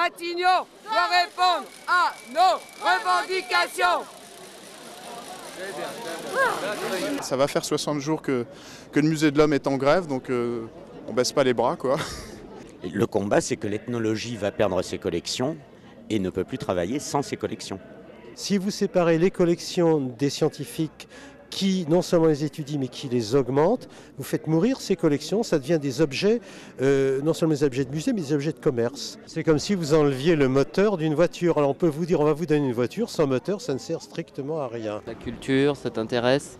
Matignon doit répondre à nos revendications. Ça va faire 60 jours que le musée de l'Homme est en grève, donc on baisse pas les bras, quoi. Et le combat, c'est que l'ethnologie va perdre ses collections et ne peut plus travailler sans ses collections. Si vous séparez les collections des scientifiques qui non seulement les étudient mais qui les augmentent, vous faites mourir ces collections, ça devient des objets, non seulement des objets de musée mais des objets de commerce. C'est comme si vous enleviez le moteur d'une voiture. Alors on peut vous dire on va vous donner une voiture, sans moteur ça ne sert strictement à rien. La culture, ça t'intéresse ?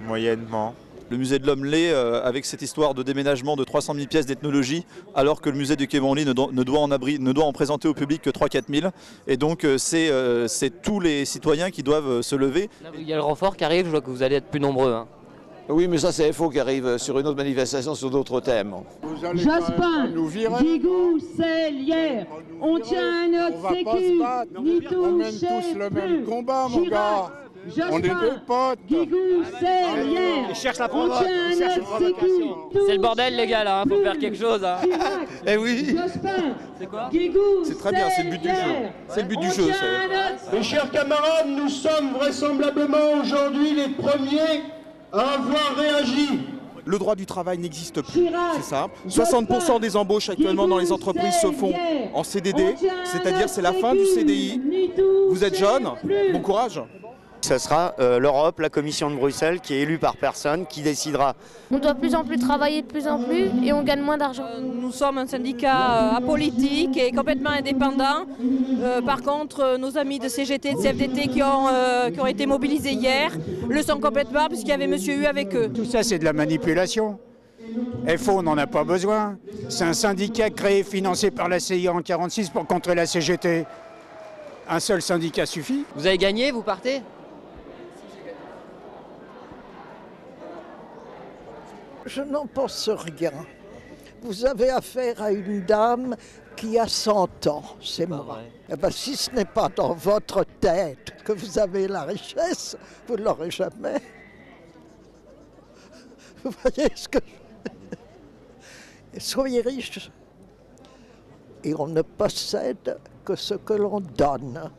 Moyennement. Le musée de l'Homme l'est avec cette histoire de déménagement de 300 000 pièces d'ethnologie, alors que le musée du Quai Branly ne doit en présenter au public que 3-4 000. Et donc c'est tous les citoyens qui doivent se lever. Là, il y a le renfort qui arrive, je vois que vous allez être plus nombreux. Hein. Oui, mais ça c'est FO qui arrive sur une autre manifestation sur d'autres thèmes. Jospin, Guigou, c'est hier. On tient notre sécu, ni touche. On mène tous le même combat, mon gars. On est deux potes. Guigou, c'est hier. Ils cherchent la provocation. C'est le bordel, les gars, là, faut faire quelque chose. Hein. Eh oui. Jospin, C'est quoi ? Guigou, C'est très bien, c'est le but du jeu. C'est le but du jeu. Mes chers camarades, nous sommes vraisemblablement aujourd'hui les premiers à avoir réagi. Le droit du travail n'existe plus, c'est simple. 60% des embauches actuellement dans les entreprises se font en CDD, c'est-à-dire c'est la fin du CDI. Vous êtes jeune, bon courage. Ce sera l'Europe, la Commission de Bruxelles, qui est élue par personne, qui décidera. On doit de plus en plus travailler de plus en plus et on gagne moins d'argent. Nous sommes un syndicat apolitique et complètement indépendant. Par contre, nos amis de CGT, de CFDT qui ont été mobilisés hier le sont complètement puisqu'il y avait Monsieur U avec eux. Tout ça, c'est de la manipulation. FO, on n'en a pas besoin. C'est un syndicat créé, financé par la CIA en 1946 pour contrer la CGT. Un seul syndicat suffit. Vous avez gagné, vous partez ? Je n'en pense rien. Vous avez affaire à une dame qui a 100 ans, c'est moi. Eh ben, si ce n'est pas dans votre tête que vous avez la richesse, vous ne l'aurez jamais. Vous voyez ce que je... Soyez riches et on ne possède que ce que l'on donne.